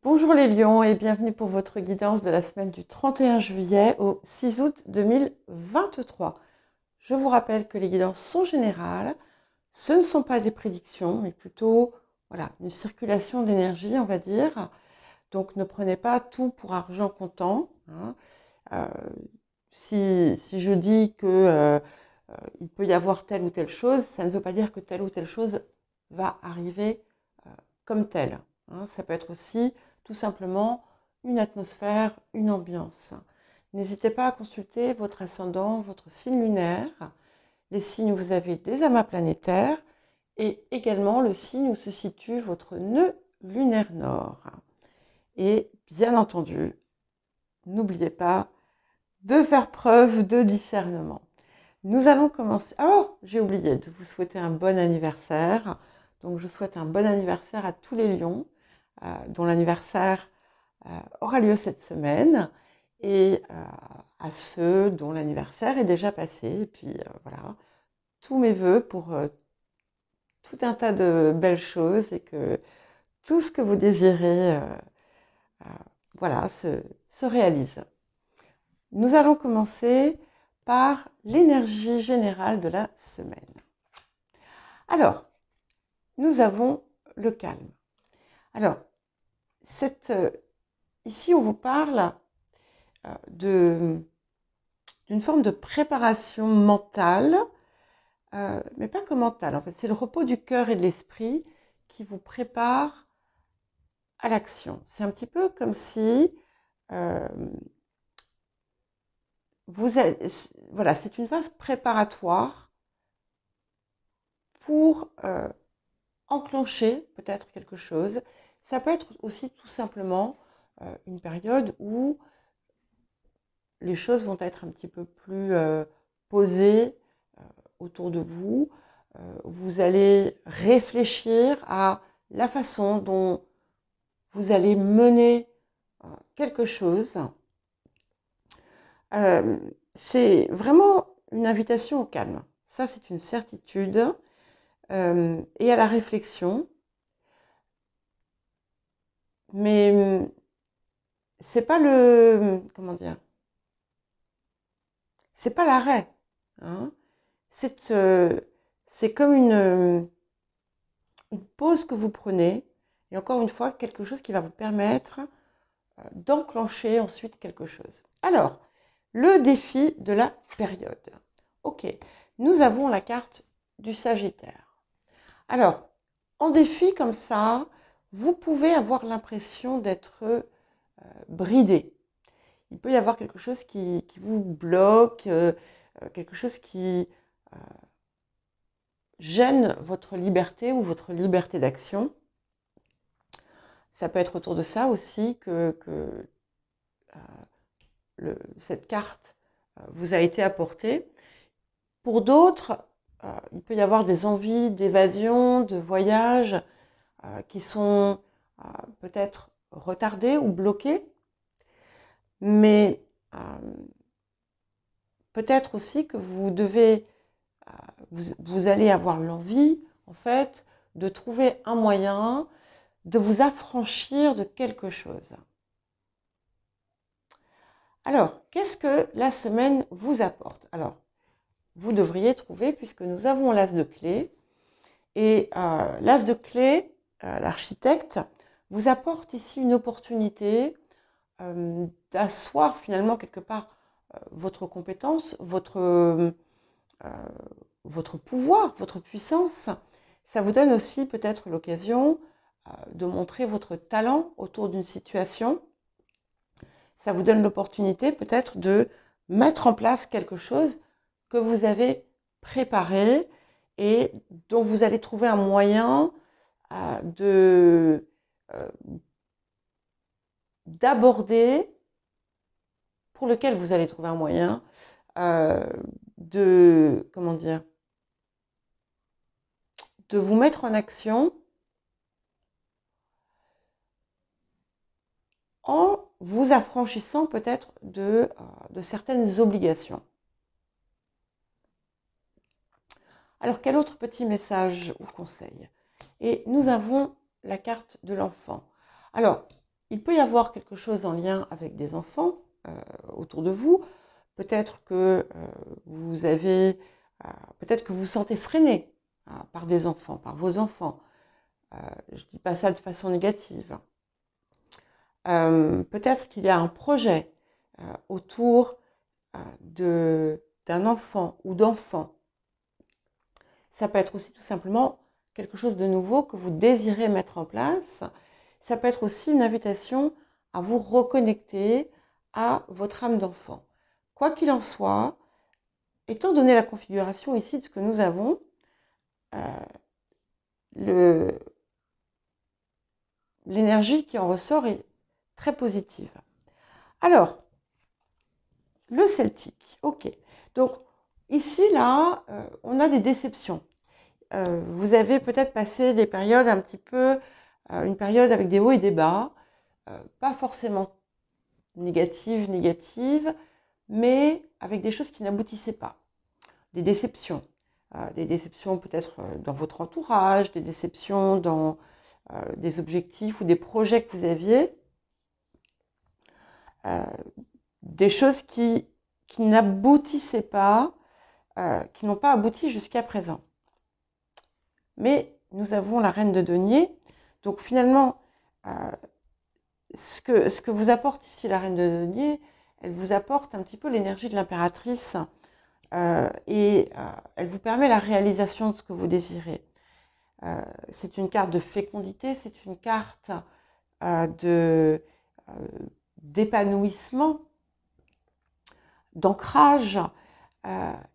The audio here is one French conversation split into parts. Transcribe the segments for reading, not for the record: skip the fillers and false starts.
Bonjour les lions et bienvenue pour votre guidance de la semaine du 31 juillet au 6 août 2023. Je vous rappelle que les guidances sont générales, ce ne sont pas des prédictions, mais plutôt voilà, une circulation d'énergie, on va dire. Donc ne prenez pas tout pour argent comptant, hein. Euh, si je dis que il peut y avoir telle ou telle chose, ça ne veut pas dire que telle ou telle chose va arriver euh, comme telle, hein. Ça peut être aussi tout simplement une atmosphère, une ambiance. N'hésitez pas à consulter votre ascendant, votre signe lunaire, les signes où vous avez des amas planétaires et également le signe où se situe votre nœud lunaire nord. Et bien entendu, n'oubliez pas de faire preuve de discernement. Nous allons commencer. Oh, j'ai oublié de vous souhaiter un bon anniversaire. Donc, je souhaite un bon anniversaire à tous les lions dont l'anniversaire aura lieu cette semaine et à ceux dont l'anniversaire est déjà passé. Et puis, voilà, tous mes voeux pour tout un tas de belles choses et que tout ce que vous désirez euh, voilà, se réalise. Nous allons commencer par l'énergie générale de la semaine. Alors, nous avons le calme. Alors, ici, on vous parle d'une forme de préparation mentale, mais pas que mentale. En fait, c'est le repos du cœur et de l'esprit qui vous prépare à l'action. C'est un petit peu comme si euh, voilà, c'est une phase préparatoire pour enclencher peut-être quelque chose. Ça peut être aussi tout simplement une période où les choses vont être un petit peu plus posées autour de vous. Vous allez réfléchir à la façon dont vous allez mener quelque chose. Euh, c'est vraiment une invitation au calme. Ça, c'est une certitude. Et à la réflexion. Mais c'est pas le, comment dire, c'est pas l'arrêt, hein. C'est c'est comme une pause que vous prenez, et encore une fois, quelque chose qui va vous permettre d'enclencher ensuite quelque chose. Alors, le défi de la période. Ok, nous avons la carte du Sagittaire. Alors, en défi comme ça, vous pouvez avoir l'impression d'être bridé. Il peut y avoir quelque chose qui vous bloque, quelque chose qui euh, gêne votre liberté ou votre liberté d'action. Ça peut être autour de ça aussi que cette carte vous a été apportée. Pour d'autres, il peut y avoir des envies d'évasion, de voyage qui sont peut-être retardées ou bloquées, mais peut-être aussi que vous allez avoir l'envie, en fait, de trouver un moyen de vous affranchir de quelque chose. Alors, qu'est-ce que la semaine vous apporte? Alors, vous devriez trouver, puisque nous avons l'as de clé, et l'as de clé, l'architecte, vous apporte ici une opportunité d'asseoir finalement quelque part votre compétence, votre pouvoir, votre puissance. Ça vous donne aussi peut-être l'occasion de montrer votre talent autour d'une situation. Ça vous donne l'opportunité peut-être de mettre en place quelque chose que vous avez préparé et dont vous allez trouver un moyen d'aborder, pour lequel vous allez trouver un moyen comment dire, de vous mettre en action en vous affranchissant peut-être de certaines obligations. Alors, quel autre petit message ou conseil? Et nous avons la carte de l'enfant. Alors, il peut y avoir quelque chose en lien avec des enfants autour de vous. Peut-être que vous avez, peut-être que vous vous sentez freiné par des enfants, par vos enfants. Je ne dis pas ça de façon négative. Peut-être qu'il y a un projet autour d'un enfant ou d'enfants. Ça peut être aussi tout simplement quelque chose de nouveau que vous désirez mettre en place. Ça peut être aussi une invitation à vous reconnecter à votre âme d'enfant. Quoi qu'il en soit, étant donné la configuration ici de ce que nous avons, l'énergie qui en ressort est très positive. Alors, le celtique, ok. Donc, ici, là, on a des déceptions. Vous avez peut-être passé des périodes un petit peu, une période avec des hauts et des bas, pas forcément négatives, mais avec des choses qui n'aboutissaient pas. Des déceptions peut-être dans votre entourage, des déceptions dans des objectifs ou des projets que vous aviez, des choses qui n'aboutissaient pas, qui n'ont pas abouti jusqu'à présent. Mais nous avons la reine de denier, donc finalement, ce que vous apporte ici la reine de denier, elle vous apporte un petit peu l'énergie de l'impératrice et elle vous permet la réalisation de ce que vous désirez. C'est une carte de fécondité, c'est une carte d'épanouissement, d'ancrage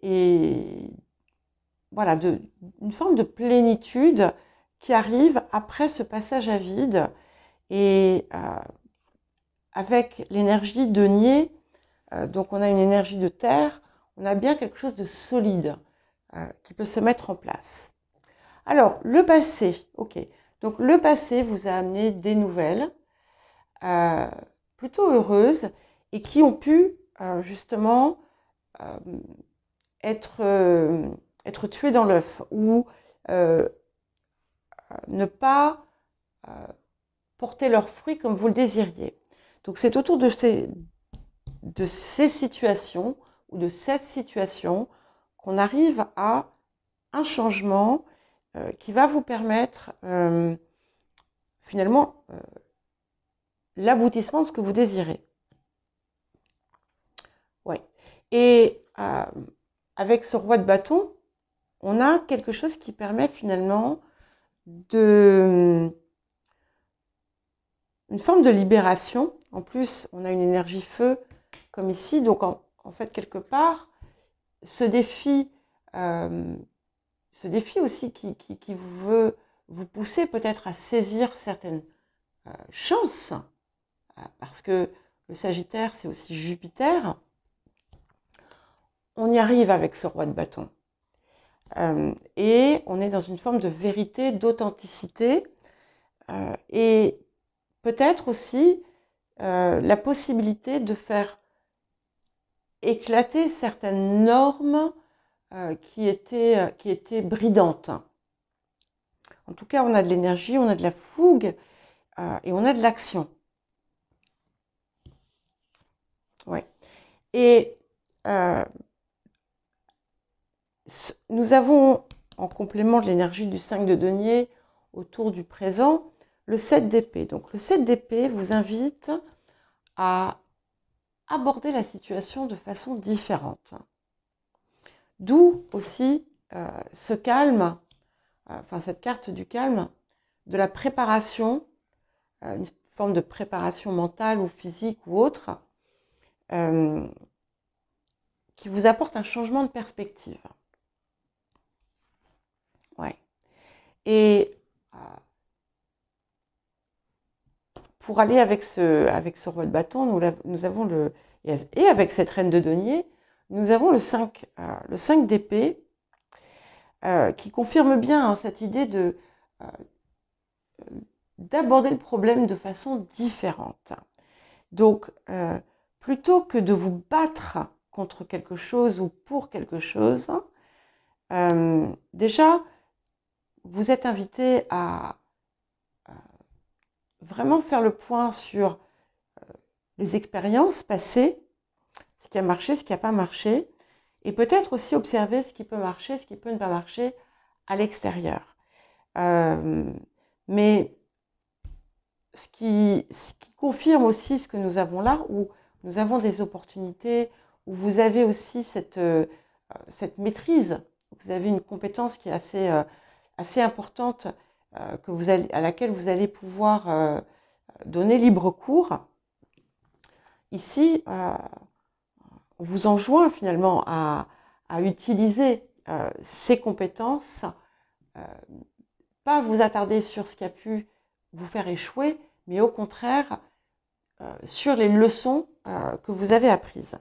et voilà, une forme de plénitude qui arrive après ce passage à vide. Et avec l'énergie denier, donc on a une énergie de terre, on a bien quelque chose de solide qui peut se mettre en place. Alors, le passé, ok. Donc le passé vous a amené des nouvelles plutôt heureuses et qui ont pu justement être tuées dans l'œuf ou ne pas porter leurs fruits comme vous le désiriez. Donc c'est autour de ces situations ou de cette situation qu'on arrive à un changement qui va vous permettre finalement l'aboutissement de ce que vous désirez. Ouais. Et avec ce roi de bâton, on a quelque chose qui permet finalement une forme de libération. En plus, on a une énergie feu comme ici. Donc, en fait, quelque part, ce défi aussi qui veut vous pousser peut-être à saisir certaines chances, parce que le Sagittaire, c'est aussi Jupiter. On y arrive avec ce roi de bâton. Et on est dans une forme de vérité, d'authenticité, et peut-être aussi la possibilité de faire éclater certaines normes qui étaient bridantes. En tout cas, on a de l'énergie, on a de la fougue et on a de l'action. Ouais. Et nous avons, en complément de l'énergie du 5 de denier autour du présent, le 7 d'épée. Donc le 7 d'épée vous invite à aborder la situation de façon différente. D'où aussi ce calme, cette carte du calme, de la préparation, une forme de préparation mentale ou physique ou autre, qui vous apporte un changement de perspective. Ouais. Et pour aller avec ce roi de bâton, nous avons et avec cette reine de denier, nous avons le 5 d'épée, qui confirme bien cette idée d'aborder le problème de façon différente. Donc, plutôt que de vous battre contre quelque chose ou pour quelque chose, déjà, vous êtes invité à vraiment faire le point sur les expériences passées, ce qui a marché, ce qui n'a pas marché, et peut-être aussi observer ce qui peut marcher, ce qui peut ne pas marcher à l'extérieur. Mais ce qui confirme aussi ce que nous avons là, où nous avons des opportunités, où vous avez aussi cette maîtrise, vous avez une compétence qui est assez importante, à laquelle vous allez pouvoir donner libre cours. Ici, on vous enjoint finalement à utiliser ces compétences, pas vous attarder sur ce qui a pu vous faire échouer, mais au contraire sur les leçons que vous avez apprises.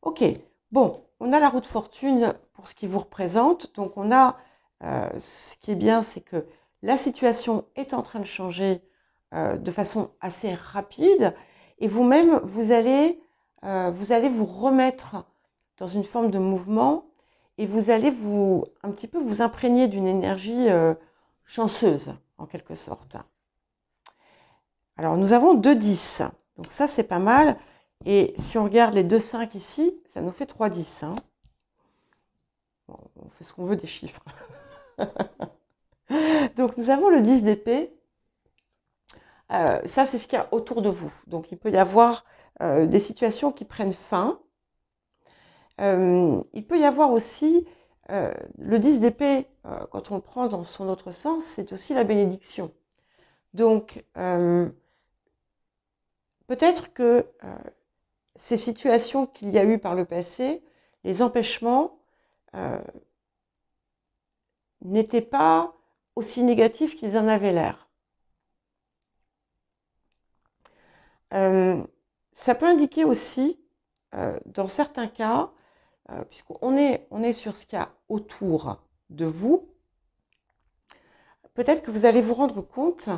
Ok, bon, on a la roue de fortune pour ce qui vous représente. Donc on a, ce qui est bien, c'est que la situation est en train de changer de façon assez rapide. Et vous-même, vous allez vous remettre dans une forme de mouvement et vous allez un petit peu vous imprégner d'une énergie chanceuse, en quelque sorte. Alors, nous avons 2 10. Donc ça, c'est pas mal. Et si on regarde les 2 5 ici, ça nous fait 3 10. Hein. Bon, on fait ce qu'on veut des chiffres. Donc, nous avons le 10 d'épée. Ça, c'est ce qu'il y a autour de vous. Donc, il peut y avoir des situations qui prennent fin. Il peut y avoir aussi le 10 d'épée, quand on le prend dans son autre sens, c'est aussi la bénédiction. Donc, peut-être que ces situations qu'il y a eu par le passé, les empêchements, n'étaient pas aussi négatifs qu'ils en avaient l'air. Ça peut indiquer aussi, dans certains cas, puisqu'on est sur ce qu'il y a autour de vous, peut-être que vous allez vous rendre compte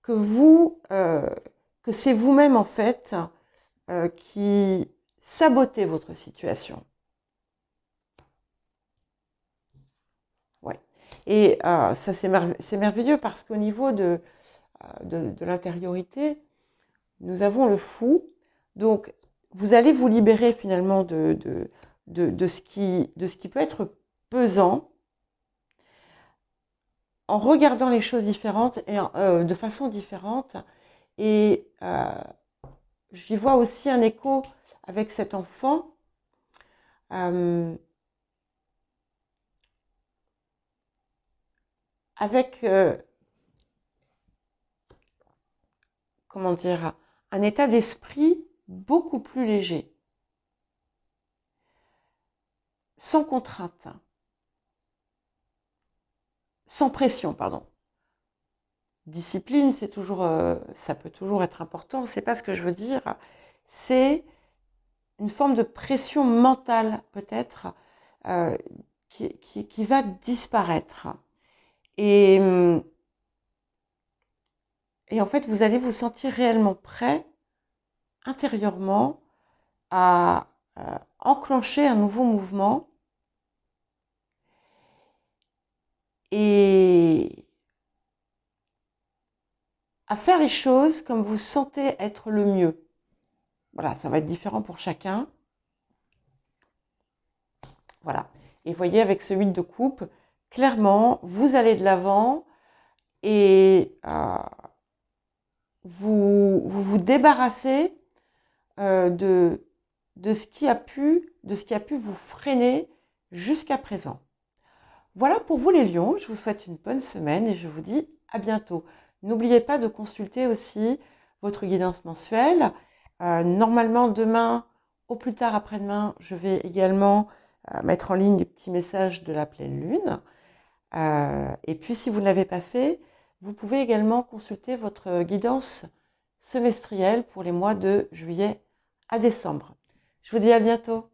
que c'est vous-même en fait qui sabotez votre situation. Ouais. Et ça c'est merveilleux parce qu'au niveau de l'intériorité, nous avons le fou. Donc vous allez vous libérer finalement de ce qui peut être pesant en regardant les choses différentes et de façon différente. Et j'y vois aussi un écho avec cet enfant. Avec, comment dire, un état d'esprit beaucoup plus léger, sans contrainte, sans pression, pardon. Discipline, c'est toujours, ça peut toujours être important, c'est pas ce que je veux dire, c'est une forme de pression mentale peut-être qui va disparaître. Et en fait, vous allez vous sentir réellement prêt intérieurement à enclencher un nouveau mouvement et à faire les choses comme vous sentez être le mieux. Voilà, ça va être différent pour chacun. Voilà. Et voyez, avec ce 8 de coupe, clairement, vous allez de l'avant et vous débarrassez de ce qui a pu vous freiner jusqu'à présent. Voilà pour vous les lions, je vous souhaite une bonne semaine et je vous dis à bientôt. N'oubliez pas de consulter aussi votre guidance mensuelle. Normalement demain, au plus tard après-demain, je vais également mettre en ligne les petits messages de la pleine lune. Et puis si vous ne l'avez pas fait, vous pouvez également consulter votre guidance semestrielle pour les mois de juillet à décembre. Je vous dis à bientôt.